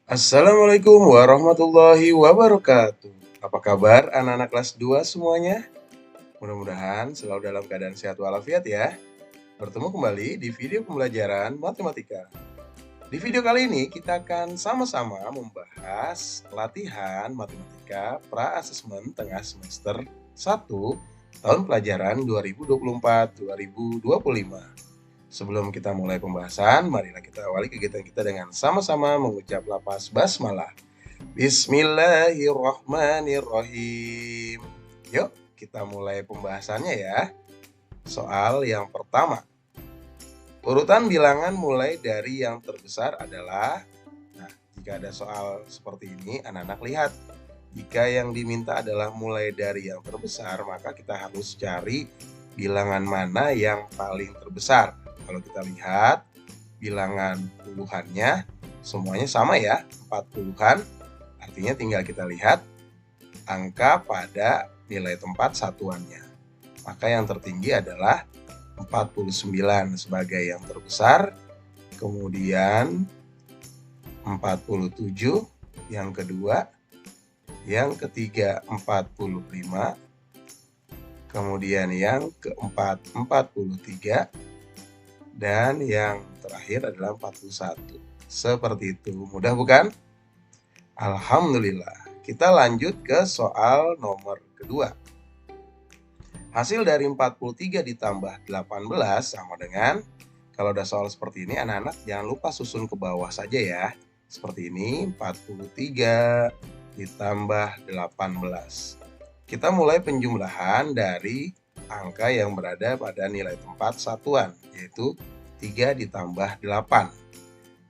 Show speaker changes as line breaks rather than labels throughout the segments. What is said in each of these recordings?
Assalamualaikum warahmatullahi wabarakatuh. Apa kabar anak-anak kelas 2 semuanya? Mudah-mudahan selalu dalam keadaan sehat walafiat ya. Bertemu kembali di video pembelajaran matematika. Di video kali ini kita akan sama-sama membahas latihan matematika pra-asesmen tengah semester 1 tahun pelajaran 2024-2025. Sebelum kita mulai pembahasan, marilah kita awali kegiatan kita dengan sama-sama mengucap lafaz basmalah. Bismillahirrahmanirrahim. Yuk, kita mulai pembahasannya ya. Soal yang pertama. Urutan bilangan mulai dari yang terbesar adalah, nah, jika ada soal seperti ini, anak-anak lihat. Jika yang diminta adalah mulai dari yang terbesar, maka kita harus cari bilangan mana yang paling terbesar. Kalau kita lihat, bilangan puluhannya semuanya sama ya, 40-an. Artinya tinggal kita lihat angka pada nilai tempat satuannya. Maka yang tertinggi adalah 49 sebagai yang terbesar, kemudian 47 yang kedua, yang ketiga 45, kemudian yang keempat 43, dan yang terakhir adalah 41. Seperti itu, mudah bukan? Alhamdulillah. Kita lanjut ke soal nomor kedua. Hasil dari 43 ditambah 18 sama dengan, kalau ada soal seperti ini anak-anak jangan lupa susun ke bawah saja ya. Seperti ini, 43 ditambah 18. Kita mulai penjumlahan dari angka yang berada pada nilai tempat satuan, yaitu 3 ditambah 8.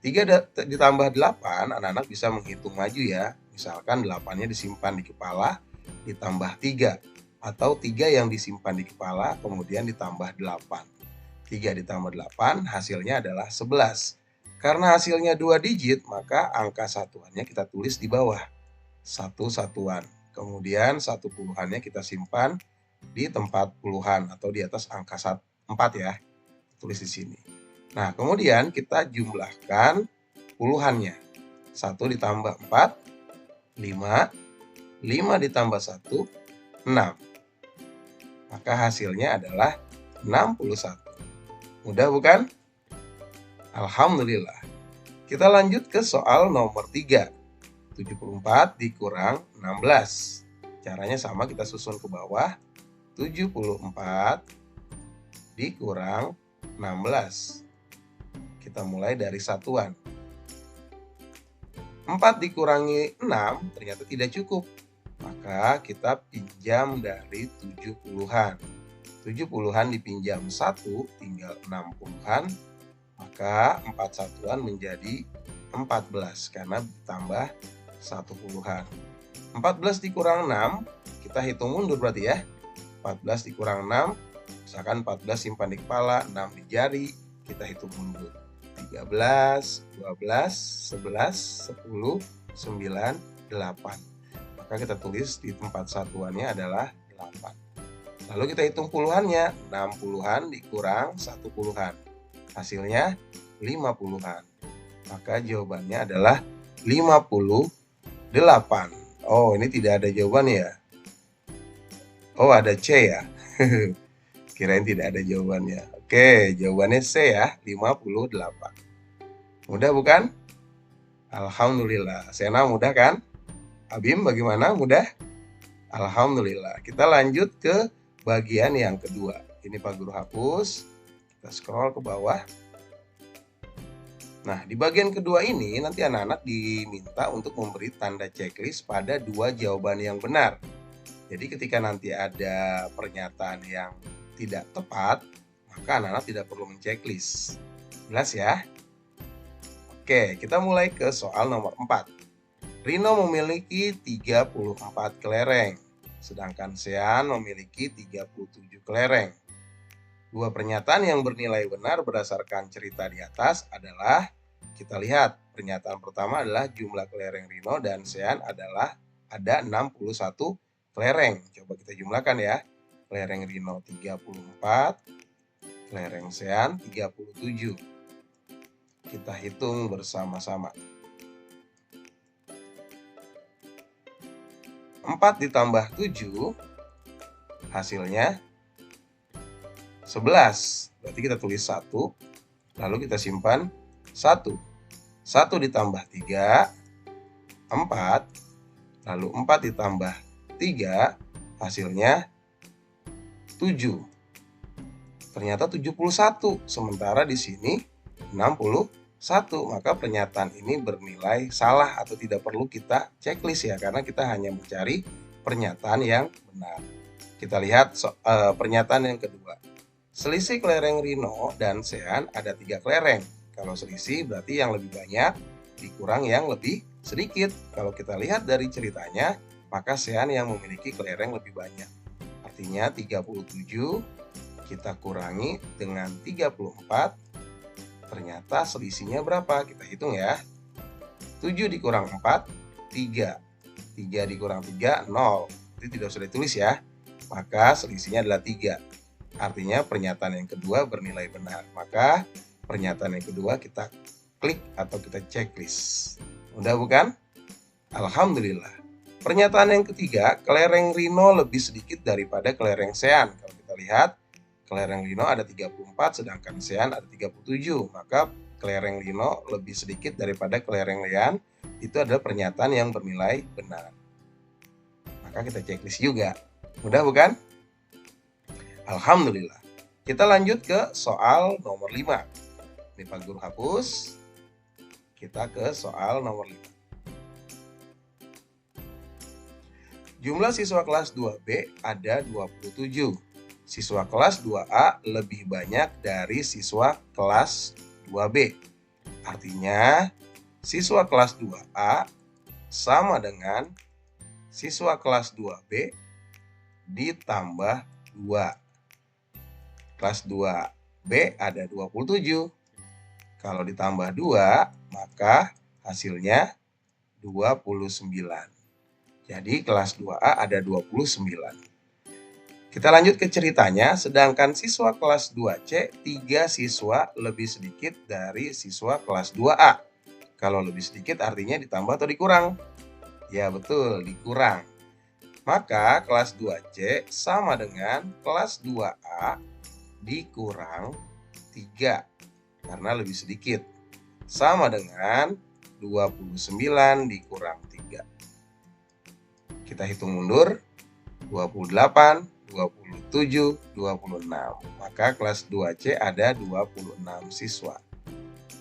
3 ditambah 8, anak-anak bisa menghitung maju ya. Misalkan 8-nya disimpan di kepala, ditambah 3. Atau 3 yang disimpan di kepala, kemudian ditambah 8. 3 ditambah 8, hasilnya adalah 11. Karena hasilnya 2 digit, maka angka satuannya kita tulis di bawah. 1 satuan. Kemudian 1 puluhannya kita simpan di tempat puluhan atau di atas angka 4 ya. Tulis di sini. Nah, kemudian kita jumlahkan puluhannya. 1 ditambah 4, 5. 5 ditambah 1, 6. Maka hasilnya adalah 61. Mudah bukan? Alhamdulillah. Kita lanjut ke soal nomor 3. 74 dikurang 16. Caranya sama, kita susun ke bawah. 74 dikurang 16. Kita mulai dari satuan. 4 dikurangi 6 ternyata tidak cukup. Maka kita pinjam dari 70-an. 70-an dipinjam 1, tinggal 60-an. Maka 4 satuan menjadi 14 karena ditambah 1 puluhan. 14 dikurang 6, kita hitung mundur berarti ya. 14 dikurang 6, misalkan 14 simpan di kepala, 6 di jari, kita hitung mundur. 13, 12, 11, 10, 9, 8. Maka kita tulis di tempat satuannya adalah 8. Lalu kita hitung puluhannya, 6 puluhan dikurang 1 puluhan. Hasilnya 5 puluhan. Maka jawabannya adalah 58. Oh, ini tidak ada jawaban ya? Oh, ada C ya? Kirain tidak ada jawabannya. Oke, jawabannya C ya, 58. Mudah bukan? Alhamdulillah. Sena mudah kan? Abim bagaimana? Mudah? Alhamdulillah. Kita lanjut ke bagian yang kedua. Ini Pak Guru hapus. Kita scroll ke bawah. Nah, di bagian kedua ini nanti anak-anak diminta untuk memberi tanda checklist pada 2 jawaban yang benar. Jadi ketika nanti ada pernyataan yang tidak tepat, maka anak-anak tidak perlu menceklis. Jelas ya? Oke, kita mulai ke soal nomor 4. Rino memiliki 34 kelereng, sedangkan Sean memiliki 37 kelereng. 2 pernyataan yang bernilai benar berdasarkan cerita di atas adalah, kita lihat, pernyataan pertama adalah jumlah kelereng Rino dan Sean adalah ada 61 kelereng. Coba kita jumlahkan ya. Kelereng Rino 34, kelereng Sean 37. Kita hitung bersama-sama. 4 ditambah 7 hasilnya 11. Berarti kita tulis 1, lalu kita simpan 1. 1 ditambah 3, 4. Lalu 4 ditambah 3 hasilnya 7. Ternyata 71, sementara di sini 61. Maka pernyataan ini bernilai salah atau tidak perlu kita checklist ya, karena kita hanya mencari pernyataan yang benar. Kita lihat pernyataan yang kedua. Selisih kelereng Rino dan Sean ada 3 kelereng. Kalau selisih berarti yang lebih banyak dikurang yang lebih sedikit. Kalau kita lihat dari ceritanya, maka Sean yang memiliki kelereng lebih banyak. Artinya 37 kita kurangi dengan 34. Ternyata selisihnya berapa? Kita hitung ya. 7 dikurang 4, 3. 3 dikurang 3, 0. Itu tidak usah ditulis ya. Maka selisihnya adalah 3. Artinya pernyataan yang kedua bernilai benar. Maka pernyataan yang kedua kita klik atau kita checklist. Mudah bukan? Alhamdulillah. Pernyataan yang ketiga, kelereng Rino lebih sedikit daripada kelereng Sean. Kalau kita lihat, kelereng Rino ada 34 sedangkan Sean ada 37. Maka kelereng Rino lebih sedikit daripada kelereng Sean. Itu adalah pernyataan yang bernilai benar. Maka kita checklist juga. Mudah bukan? Alhamdulillah. Kita lanjut ke soal nomor 5. Ini Pak Guru hapus. Kita ke soal nomor 5. Jumlah siswa kelas 2B ada 27. Siswa kelas 2A lebih banyak dari siswa kelas 2B. Artinya, siswa kelas 2A sama dengan siswa kelas 2B ditambah 2. Kelas 2B ada 27. Kalau ditambah 2, maka hasilnya 29. Jadi kelas 2A ada 29. Kita lanjut ke ceritanya, sedangkan siswa kelas 2C 3 siswa lebih sedikit dari siswa kelas 2A. Kalau lebih sedikit artinya ditambah atau dikurang? Ya betul, dikurang. Maka kelas 2C sama dengan kelas 2A dikurang 3 karena lebih sedikit. Sama dengan 29 dikurang 3. Kita hitung mundur, 28, 27, 26. Maka kelas 2C ada 26 siswa.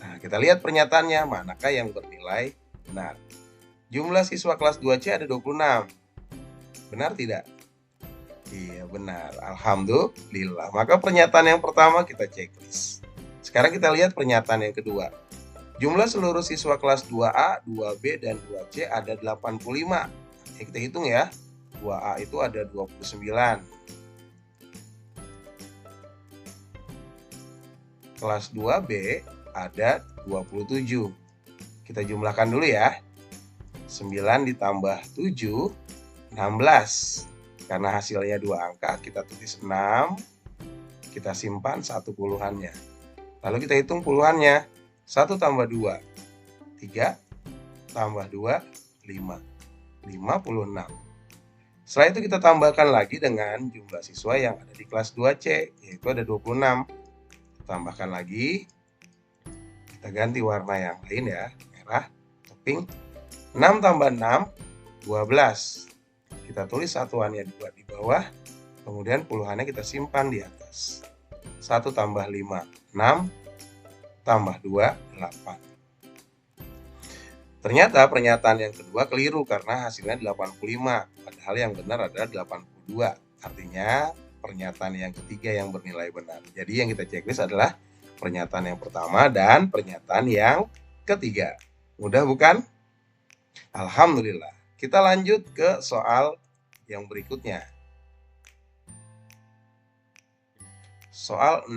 Nah, kita lihat pernyataannya, manakah yang bernilai benar. Jumlah siswa kelas 2C ada 26. Benar tidak? Iya, benar. Alhamdulillah. Maka pernyataan yang pertama kita checklist. Sekarang kita lihat pernyataan yang kedua. Jumlah seluruh siswa kelas 2A, 2B, dan 2C ada 85. Kita hitung ya. 2A itu ada 29. Kelas 2B ada 27. Kita jumlahkan dulu ya. 9 ditambah 7, 16. Karena hasilnya 2 angka, kita tulis 6. Kita simpan 1 puluhannya. Lalu kita hitung puluhannya. 1 tambah 2, 3. Tambah 2, 5. 56. Setelah itu kita tambahkan lagi dengan jumlah siswa yang ada di kelas 2C, yaitu ada 26. Tambahkan lagi. Kita ganti warna yang lain ya, merah atau pink. 6 tambah 6, 12. Kita tulis satuannya di bawah, kemudian puluhannya kita simpan di atas. 1 tambah 5, 6, tambah 2, 8. Ternyata pernyataan yang kedua keliru karena hasilnya 85, padahal yang benar adalah 82. Artinya pernyataan yang ketiga yang bernilai benar. Jadi yang kita checklist adalah pernyataan yang pertama dan pernyataan yang ketiga. Mudah bukan? Alhamdulillah. Kita lanjut ke soal yang berikutnya. Soal 6.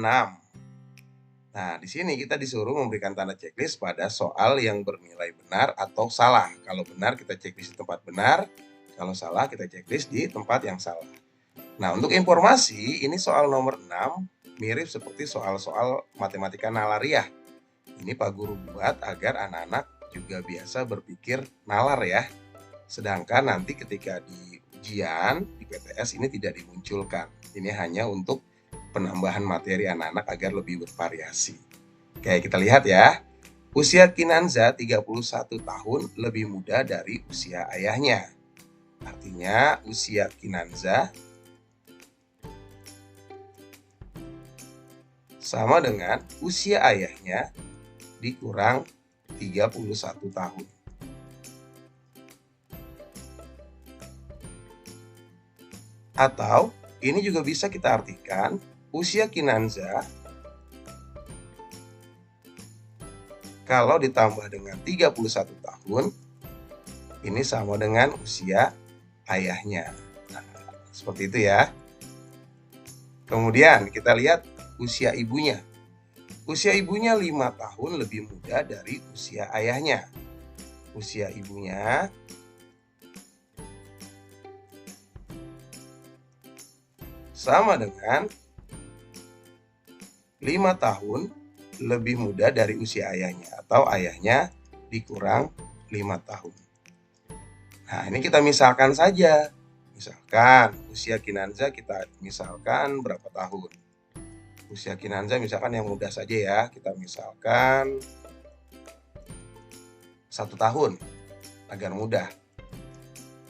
Nah, di sini kita disuruh memberikan tanda checklist pada soal yang bernilai benar atau salah. Kalau benar kita checklist di tempat benar, kalau salah kita checklist di tempat yang salah. Nah, untuk informasi, ini soal nomor 6 mirip seperti soal-soal matematika nalariah. Ini Pak Guru buat agar anak-anak juga biasa berpikir nalar ya. Sedangkan nanti ketika di ujian, di PTS ini tidak dimunculkan. Ini hanya untuk penambahan materi anak-anak agar lebih bervariasi. Oke, kita lihat ya. Usia Kinanza 31 tahun lebih muda dari usia ayahnya. Artinya usia Kinanza sama dengan usia ayahnya dikurang 31 tahun. Atau ini juga bisa kita artikan usia Kinanza kalau ditambah dengan 31 tahun ini sama dengan usia ayahnya. Nah, seperti itu ya. Kemudian kita lihat usia ibunya. Usia ibunya 5 tahun lebih muda dari usia ayahnya. Usia ibunya sama dengan 5 tahun lebih muda dari usia ayahnya, atau ayahnya dikurang 5 tahun. Nah, ini kita misalkan saja. Misalkan usia Kinanza kita misalkan berapa tahun? Usia Kinanza misalkan yang mudah saja ya. Kita misalkan 1 tahun agar mudah.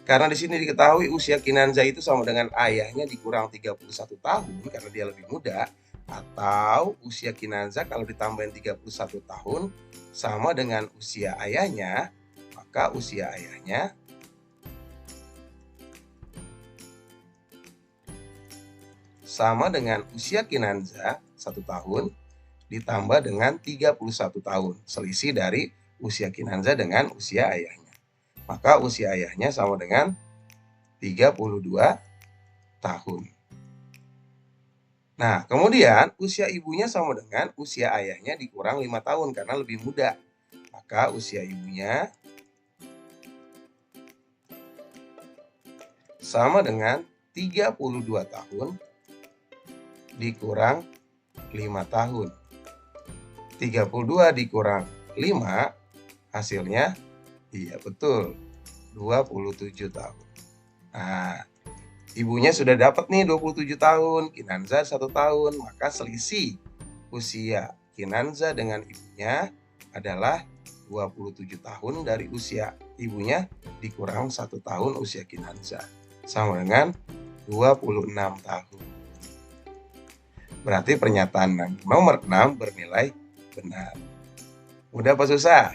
Karena di sini diketahui usia Kinanza itu sama dengan ayahnya dikurang 31 tahun karena dia lebih muda, atau usia Kinanza kalau ditambahin 31 tahun sama dengan usia ayahnya, maka usia ayahnya sama dengan usia Kinanza 1 tahun ditambah dengan 31 tahun, selisih dari usia Kinanza dengan usia ayahnya. Maka usia ayahnya sama dengan 32 tahun. Nah, kemudian usia ibunya sama dengan usia ayahnya dikurang 5 tahun karena lebih muda. Maka usia ibunya sama dengan 32 tahun dikurang 5 tahun. 32 dikurang 5 hasilnya, iya betul, 27 tahun. Nah, ibunya sudah dapat nih 27 tahun, Kinanza 1 tahun, maka selisih usia Kinanza dengan ibunya adalah 27 tahun dari usia ibunya dikurang 1 tahun usia Kinanza. Sama dengan 26 tahun. Berarti pernyataan nomor 6 bernilai benar. Mudah apa susah?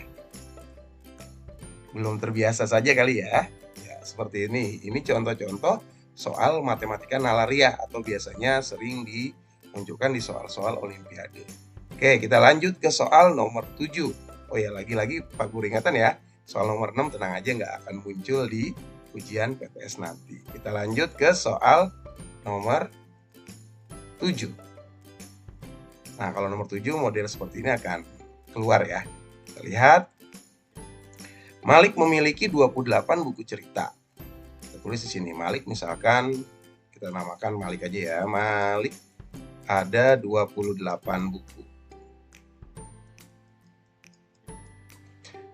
Belum terbiasa saja kali ya. Ya, seperti ini. Ini contoh-contoh soal matematika nalaria atau biasanya sering dimunculkan di soal-soal olimpiade. Oke, kita lanjut ke soal nomor 7. Oh ya, lagi-lagi Pak Guru ingatkan ya, soal nomor 6 tenang aja nggak akan muncul di ujian PTS nanti. Kita lanjut ke soal nomor 7. Nah, kalau nomor 7 model seperti ini akan keluar ya. Kita lihat. Malik memiliki 28 buku cerita. Kita tulis di sini Malik, misalkan kita namakan Malik aja ya. Malik ada 28 buku.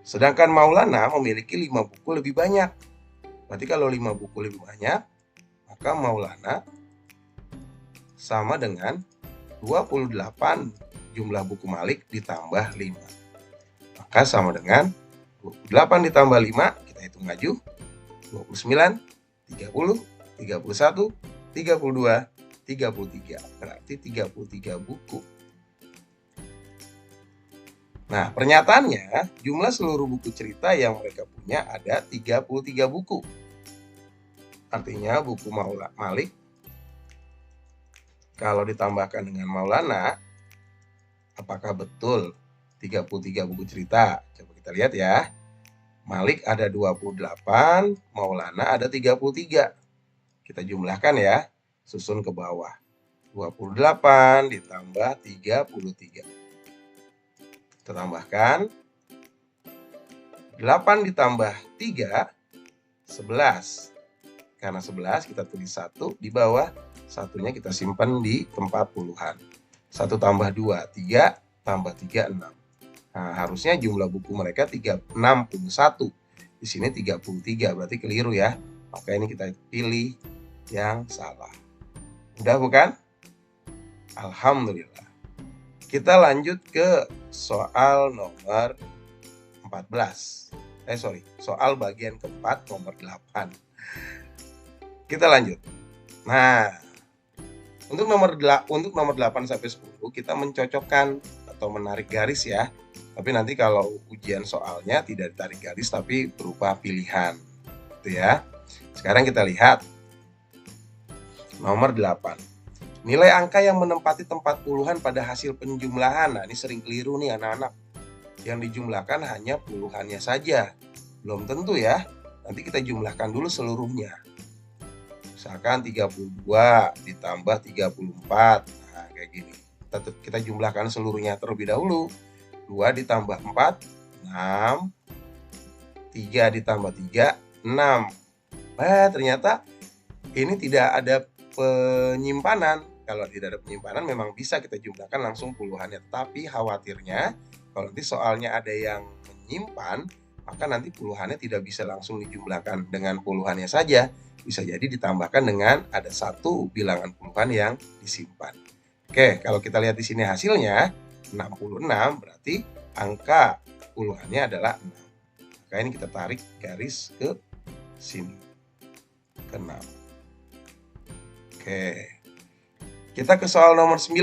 Sedangkan Maulana memiliki 5 buku lebih banyak. Berarti kalau 5 buku lebih banyak, maka Maulana sama dengan 28 jumlah buku Malik ditambah 5. Maka sama dengan 28 ditambah 5, kita hitung maju, 29, 30, 31, 32, 33. Berarti 33 buku. Nah, pernyataannya, jumlah seluruh buku cerita yang mereka punya ada 33 buku. Artinya buku Malik, kalau ditambahkan dengan Maulana, apakah betul 33 buku cerita? Coba kita lihat ya. Malik ada 28, Maulana ada 33. Kita jumlahkan ya, susun ke bawah. 28 ditambah 33. Kita tambahkan 8 ditambah 3, 11. Karena 11 kita tulis 1 di bawah, satunya kita simpan di tempat puluhan. 1 tambah 2, 3 tambah 3, 6. Nah, harusnya jumlah buku mereka 61. Di sini 33, berarti keliru ya. Maka ini kita pilih yang salah. Mudah bukan? Alhamdulillah. Kita lanjut ke soal nomor 14. Soal bagian keempat nomor 8. Kita lanjut. Nah, untuk nomor 8 sampai 10 kita mencocokkan atau menarik garis ya. Tapi nanti kalau ujian soalnya tidak ditarik garis tapi berupa pilihan. Gitu ya. Sekarang kita lihat nomor 8. Nilai angka yang menempati tempat puluhan pada hasil penjumlahan. Nah, ini sering keliru nih anak-anak. Yang dijumlahkan hanya puluhannya saja. Belum tentu ya. Nanti kita jumlahkan dulu seluruhnya. Misalkan 32 ditambah 34. Nah, kayak gini. Kita jumlahkan seluruhnya terlebih dahulu. 2 ditambah 4, 6. 3 ditambah 3, 6. Ternyata ini tidak ada penyimpanan. Kalau tidak ada penyimpanan memang bisa kita jumlahkan langsung puluhannya. Tapi khawatirnya kalau nanti soalnya ada yang menyimpan, maka nanti puluhannya tidak bisa langsung dijumlahkan dengan puluhannya saja. Bisa jadi ditambahkan dengan ada satu bilangan puluhan yang disimpan. Oke, kalau kita lihat di sini hasilnya 66, berarti angka puluhannya adalah 6. Maka ini kita tarik garis ke sini. Ke 6. Oke. Kita ke soal nomor 9.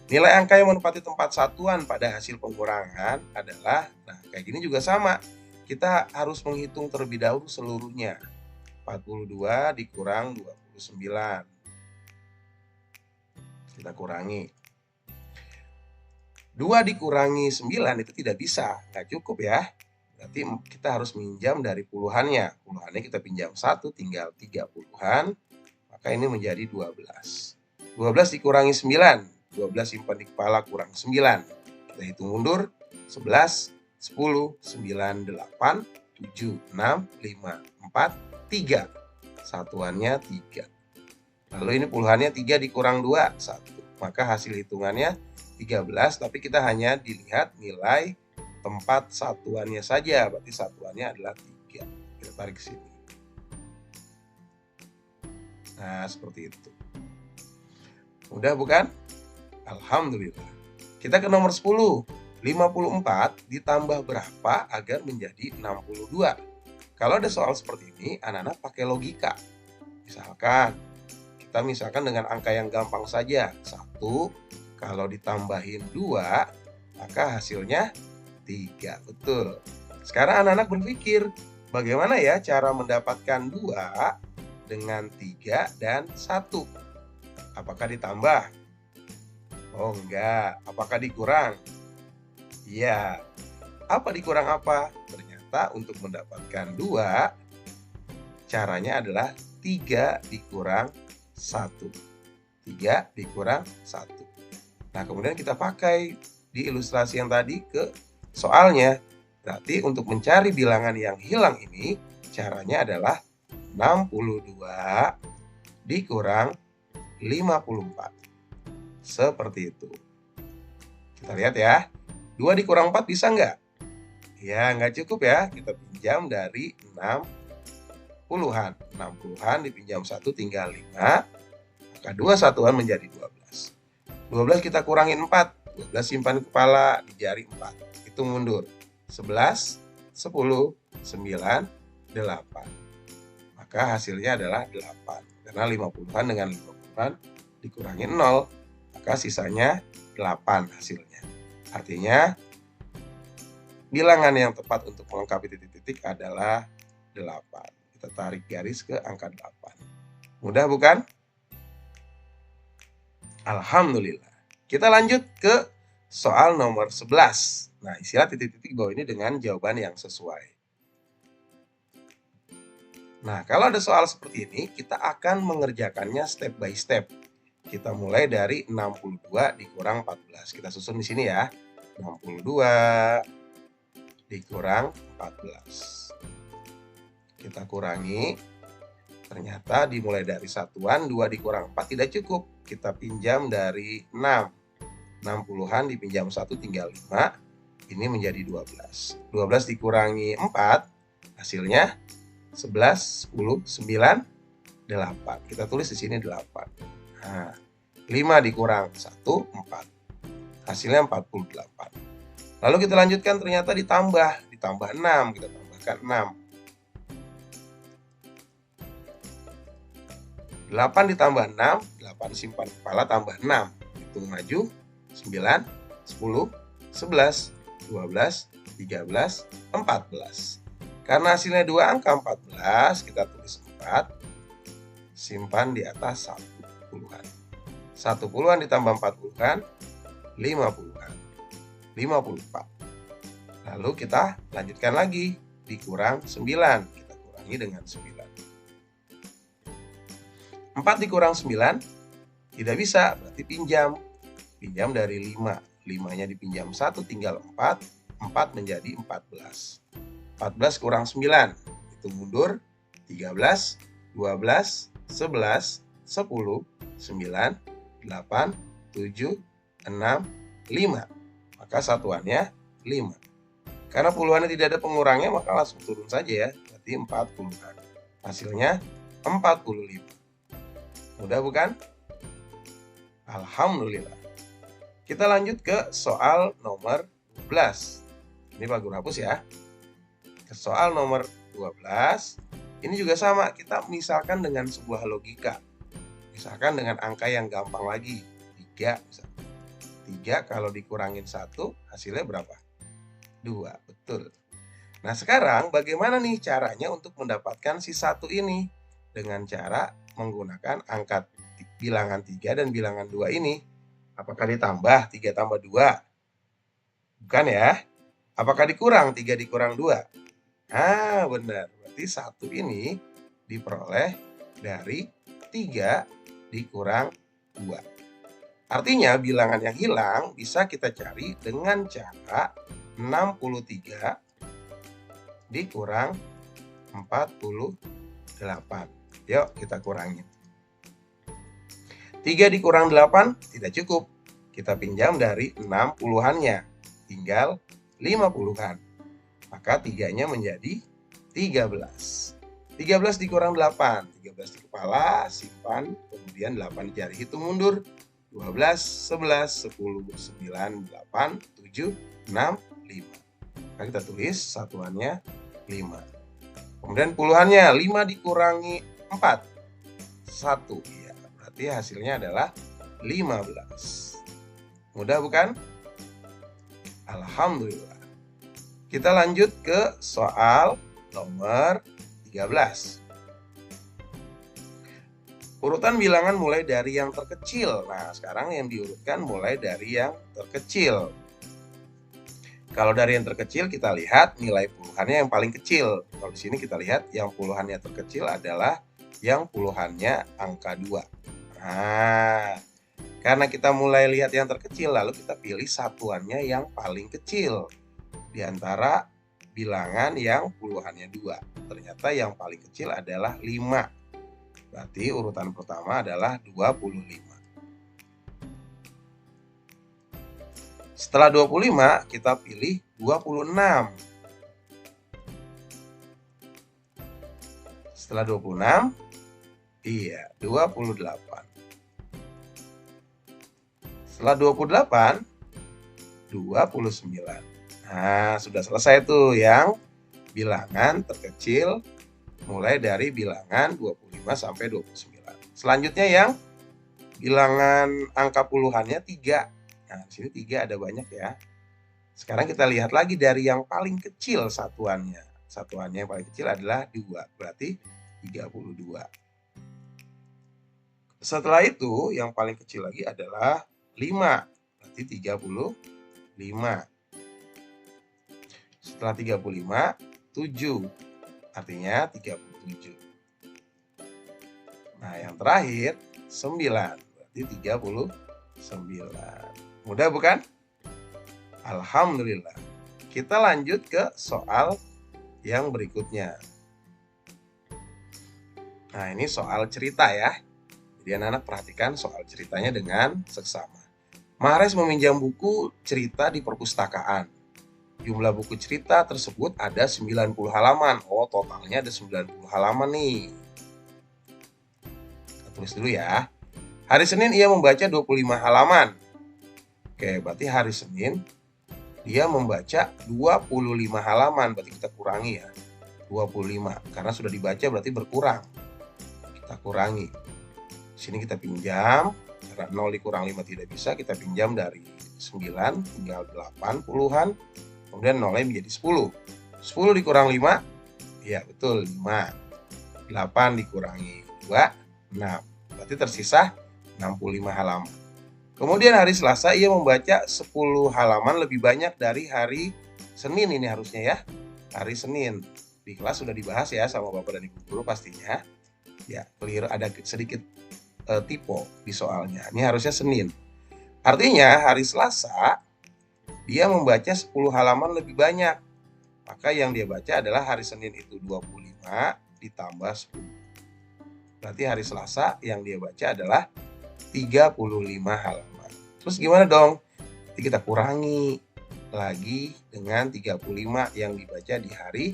Nilai angka yang menempati tempat satuan pada hasil pengurangan adalah, nah kayak gini juga sama. Kita harus menghitung terlebih dahulu seluruhnya. 42 dikurang 29. Kita kurangi. 2 dikurangi 9 itu tidak bisa, nggak cukup ya. Berarti kita harus minjam dari puluhannya. Puluhannya kita pinjam 1, tinggal 3 puluhan. Maka ini menjadi 12. 12 dikurangi 9. 12 simpan di kepala kurang 9. Kita hitung mundur. 11, 10, 9, 8, 7, 6, 5, 4, 3. Satuannya 3. Lalu ini puluhannya 3 dikurang 2, 1. Maka hasil hitungannya 13, tapi kita hanya dilihat nilai tempat satuannya saja. Berarti satuannya adalah 3. Kita tarik ke sini. Nah, seperti itu. Mudah bukan? Alhamdulillah. Kita ke nomor 10. 54 ditambah berapa agar menjadi 62? Kalau ada soal seperti ini, anak-anak pakai logika. Misalkan dengan angka yang gampang saja. 1, kalau ditambahin 2, maka hasilnya 3. Betul. Sekarang anak-anak berpikir, bagaimana ya cara mendapatkan 2 dengan 3 dan 1? Apakah ditambah? Oh enggak. Apakah dikurang? Iya. Apa dikurang apa? Ternyata untuk mendapatkan 2, caranya adalah 3 dikurang 1. 3 dikurang 1. Nah, kemudian kita pakai di ilustrasi yang tadi ke soalnya. Berarti untuk mencari bilangan yang hilang ini, caranya adalah 62 dikurang 54. Seperti itu. Kita lihat ya. 2 dikurang 4 bisa nggak? Ya, nggak cukup ya. Kita pinjam dari 6 puluhan. 6 puluhan dipinjam 1 tinggal 5. Maka 2 satuan menjadi 12. 12 kita kurangin 4. 12 simpan di kepala, di jari 4. Hitung mundur. 11, 10, 9, 8. Maka hasilnya adalah 8. Karena 50-an dengan 50-an dikurangi 0. Maka sisanya 8 hasilnya. Artinya bilangan yang tepat untuk melengkapi titik-titik adalah 8. Kita tarik garis ke angka 8. Mudah bukan? Alhamdulillah. Kita lanjut ke soal nomor 11. Nah, isilah titik-titik di bawah ini dengan jawaban yang sesuai. Nah, kalau ada soal seperti ini, kita akan mengerjakannya step by step. Kita mulai dari 62 dikurang 14. Kita susun di sini ya. 62 dikurang 14. Kita kurangi. Ternyata dimulai dari satuan, 2 dikurang 4 tidak cukup. Kita pinjam dari 6. 6 puluhan dipinjam 1 tinggal 5. Ini menjadi 12. 12 dikurangi 4. Hasilnya 11, 10, 9, 8. Kita tulis di sini 8. Nah, 5 dikurang 1, 4. Hasilnya 48. Lalu kita lanjutkan, ternyata ditambah 6. Kita tambahkan 6. 8 ditambah 6, 8 simpan kepala tambah 6. Hitung maju, 9, 10, 11, 12, 13, 14. Karena hasilnya 2 angka 14, kita tulis 4. Simpan di atas 1 puluhan. 1 puluhan ditambah 4 puluhan, 5 puluhan. 54. Lalu kita lanjutkan lagi, dikurang 9. Kita kurangi dengan 9. 4 dikurang 9, tidak bisa, berarti pinjam. Pinjam dari 5. 5-nya dipinjam 1, tinggal 4. 4 menjadi 14. 14 kurang 9, itu mundur, 13, 12, 11, 10, 9, 8, 7, 6, 5. Maka satuannya 5. Karena puluhannya tidak ada pengurangnya, maka langsung turun saja ya, berarti 40-an. Hasilnya 45. Mudah bukan? Alhamdulillah. Kita lanjut ke soal nomor 12. Ini Pak Guru hapus ya. Ke soal nomor 12. Ini juga sama, kita misalkan dengan sebuah logika. Misalkan dengan angka yang gampang lagi, 3 misalkan. 3 kalau dikurangin 1, hasilnya berapa? 2, betul. Nah sekarang bagaimana nih caranya untuk mendapatkan si 1 ini? Dengan cara menggunakan angka bilangan 3 dan bilangan 2 ini. Apakah ditambah 3 tambah 2? Bukan ya. Apakah dikurang 3 dikurang 2? Ah, benar. Berarti 1 ini diperoleh dari 3 dikurang 2. Artinya bilangan yang hilang bisa kita cari dengan cara 63 dikurang 48. Yuk kita kurangin. 3 dikurang 8 tidak cukup. Kita pinjam dari 6 puluhannya. Tinggal 5 puluhan. Maka 3-nya menjadi 13. 13 dikurang 8. 13 di kepala, simpan. Kemudian 8 di jari. Hitung mundur. 12, 11, 10, 9, 8, 7, 6, 5. Maka kita tulis satuannya 5. Kemudian puluhannya 5 dikurangi 4. 1. Ya, berarti hasilnya adalah 15. Mudah bukan? Alhamdulillah. Kita lanjut ke soal nomor 13. Urutan bilangan mulai dari yang terkecil. Nah, sekarang yang diurutkan mulai dari yang terkecil. Kalau dari yang terkecil kita lihat nilai puluhannya yang paling kecil. Kalau di sini kita lihat yang puluhannya terkecil adalah yang puluhannya angka 2. Nah, karena kita mulai lihat yang terkecil, lalu kita pilih satuannya yang paling kecil di antara bilangan yang puluhannya 2. Ternyata yang paling kecil adalah 5. Berarti urutan pertama adalah 25. Setelah 25, kita pilih 26. Setelah 26, iya, 28. Setelah 28, 29. Nah, sudah selesai tuh yang bilangan terkecil mulai dari bilangan 25 sampai 29. Selanjutnya yang bilangan angka puluhannya 3. Nah, di sini 3 ada banyak ya. Sekarang kita lihat lagi dari yang paling kecil satuannya. Satuannya yang paling kecil adalah 2, berarti 32. Setelah itu yang paling kecil lagi adalah 5, berarti 35. Setelah 35, 7, artinya 37. Nah, yang terakhir 9, berarti 39. Mudah bukan? Alhamdulillah. Kita lanjut ke soal yang berikutnya. Nah, ini soal cerita ya. Jadi anak-anak perhatikan soal ceritanya dengan seksama. Mahrez meminjam buku cerita di perpustakaan. jumlah buku cerita tersebut ada 90 halaman. Oh, totalnya ada 90 halaman nih. Kita tulis dulu ya. Hari Senin ia membaca 25 halaman. Oke, berarti hari Senin dia membaca 25 halaman. Berarti kita kurangi ya. 25. Karena sudah dibaca berarti berkurang. Kita kurangi. Sini kita pinjam. Karena 0 dikurang 5 tidak bisa. Kita pinjam dari 9 tinggal 8 puluhan. Kemudian nolnya menjadi 10. 10 dikurang 5. Ya, betul, 5. 8 dikurangi 2, 6. Berarti tersisa 65 halaman. Kemudian hari Selasa ia membaca 10 halaman lebih banyak dari hari Senin ini harusnya ya. Hari Senin. Di kelas sudah dibahas ya sama Bapak dan Ibu guru pastinya. Ya, clear, ada sedikit typo di soalnya. Ini harusnya Senin. Artinya hari Selasa dia membaca 10 halaman lebih banyak. Maka yang dia baca adalah hari Senin itu 25 ditambah 10. Berarti hari Selasa yang dia baca adalah 35 halaman. Terus gimana dong? Nanti kita kurangi lagi dengan 35 yang dibaca di hari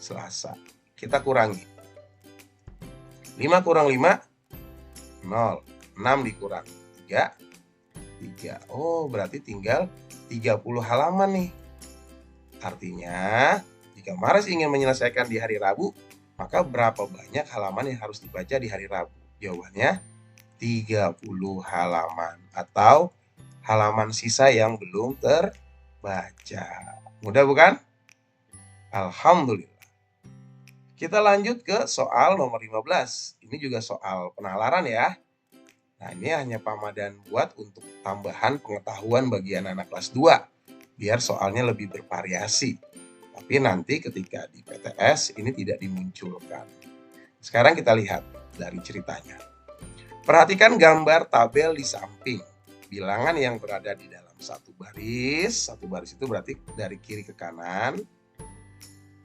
Selasa. Kita kurangi. 5 kurang 5, 0. 6 dikurang 3, 3. Oh, berarti tinggal 30 halaman nih. Artinya, jika Mares ingin menyelesaikan di hari Rabu, maka berapa banyak halaman yang harus dibaca di hari Rabu? Jawabannya 30 halaman atau halaman sisa yang belum terbaca. Mudah bukan? Alhamdulillah. Kita lanjut ke soal nomor 15. Ini juga soal penalaran ya. Nah, ini hanya Pamadan buat untuk tambahan pengetahuan bagi anak-anak kelas 2. Biar soalnya lebih bervariasi. Tapi nanti ketika di PTS ini tidak dimunculkan. Sekarang kita lihat dari ceritanya. Perhatikan gambar tabel di samping. Bilangan yang berada di dalam satu baris. Satu baris itu berarti dari kiri ke kanan.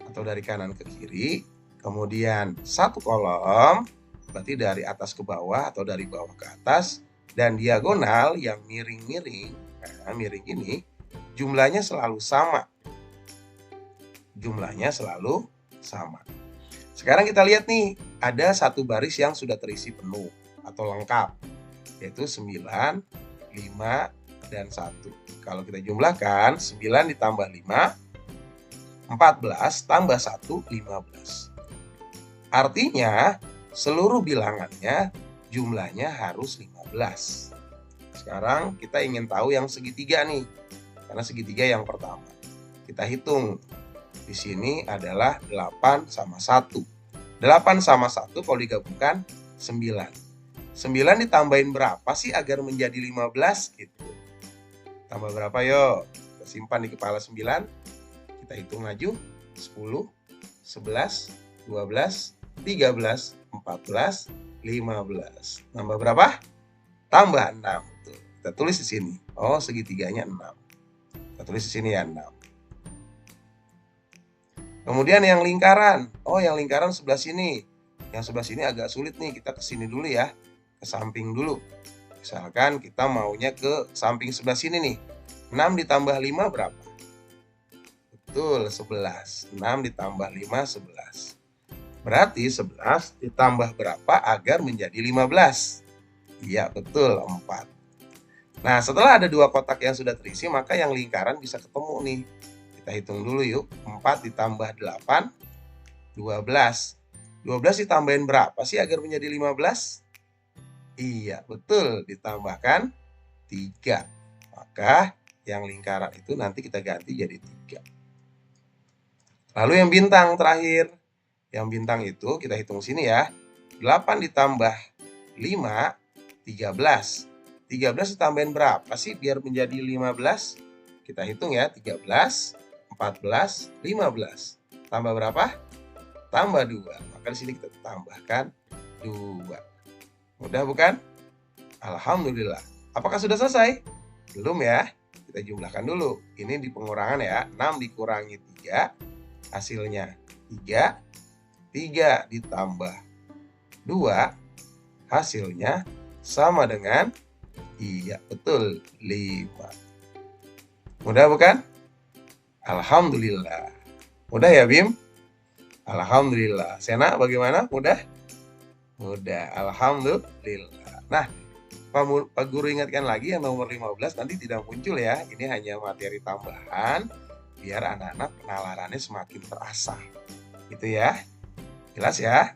Atau dari kanan ke kiri. Kemudian satu kolom. Berarti dari atas ke bawah atau dari bawah ke atas. Dan diagonal yang miring-miring. Nah, miring ini jumlahnya selalu sama. Jumlahnya selalu sama. Sekarang kita lihat nih. Ada satu baris yang sudah terisi penuh. Atau lengkap, yaitu 9, 5, dan 1. Kalau kita jumlahkan, 9 ditambah 5, 14, tambah 1, 15. Artinya, seluruh bilangannya jumlahnya harus 15. Sekarang kita ingin tahu yang segitiga nih, karena segitiga yang pertama. Kita hitung, di sini adalah 8 sama 1. 8 sama 1 kalau digabungkan 9. 9 ditambahin berapa sih agar menjadi 15? Gitu. Tambah berapa yuk? Kita simpan di kepala 9. Kita hitung maju. 10, 11, 12, 13, 14, 15. Tambah berapa? Tambah 6. Tuh. Kita tulis di sini. Oh, segitiganya 6. Kita tulis di sini ya 6. Kemudian yang lingkaran. Oh, yang lingkaran sebelah sini. Yang sebelah sini agak sulit nih. Kita ke sini dulu ya. Ke samping dulu. Misalkan kita maunya ke samping sebelah sini nih. 6 ditambah 5 berapa? Betul, 11. 6 ditambah 5, 11. Berarti 11 ditambah berapa agar menjadi 15? Iya, betul, 4. Nah, setelah ada dua kotak yang sudah terisi, maka yang lingkaran bisa ketemu nih. Kita hitung dulu yuk. 4 ditambah 8, 12. 12 ditambahin berapa sih agar menjadi 15? Iya, betul. Ditambahkan 3. Maka yang lingkaran itu nanti kita ganti jadi 3. Lalu yang bintang terakhir. Yang bintang itu kita hitung sini ya. 8 ditambah 5, 13. 13 ditambahin berapa sih biar menjadi 15? Kita hitung ya. 13, 14, 15. Tambah berapa? Tambah 2. Maka di sini kita tambahkan 2. Mudah bukan? Alhamdulillah. Apakah sudah selesai? Belum ya. Kita jumlahkan dulu. Ini di pengurangan ya. 6 dikurangi 3. Hasilnya 3. 3 ditambah 2. Hasilnya sama dengan, iya betul, 5. Mudah bukan? Alhamdulillah. Mudah ya, Bim? Alhamdulillah. Sena bagaimana? Mudah? Mudah. Alhamdulillah. Nah, Pak Guru ingatkan lagi yang nomor 15 nanti tidak muncul ya. Ini hanya materi tambahan biar anak-anak penalarannya semakin terasa. Gitu ya. Jelas ya?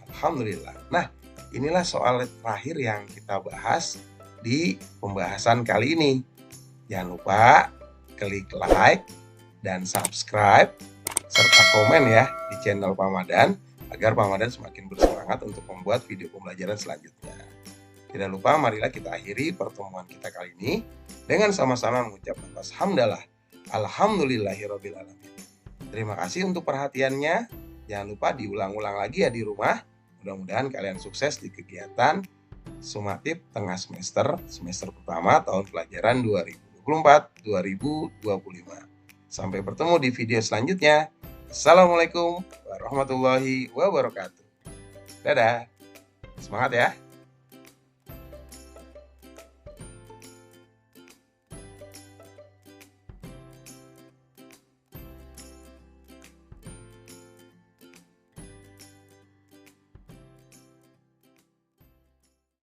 Alhamdulillah. Nah, inilah soal terakhir yang kita bahas di pembahasan kali ini. Jangan lupa klik like dan subscribe serta komen ya di channel Pak Madan agar Pak Madan semakin bersemangat untuk membuat video pembelajaran selanjutnya. Tidak lupa marilah kita akhiri pertemuan kita kali ini dengan sama-sama mengucap lafaz hamdalah. Alhamdulillahirabbil alamin. Terima kasih untuk perhatiannya. Jangan lupa diulang-ulang lagi ya di rumah. Mudah-mudahan kalian sukses di kegiatan sumatif tengah semester pertama tahun pelajaran 2024-2025. Sampai bertemu di video selanjutnya. Assalamualaikum warahmatullahi wabarakatuh. Dadah. Semangat ya.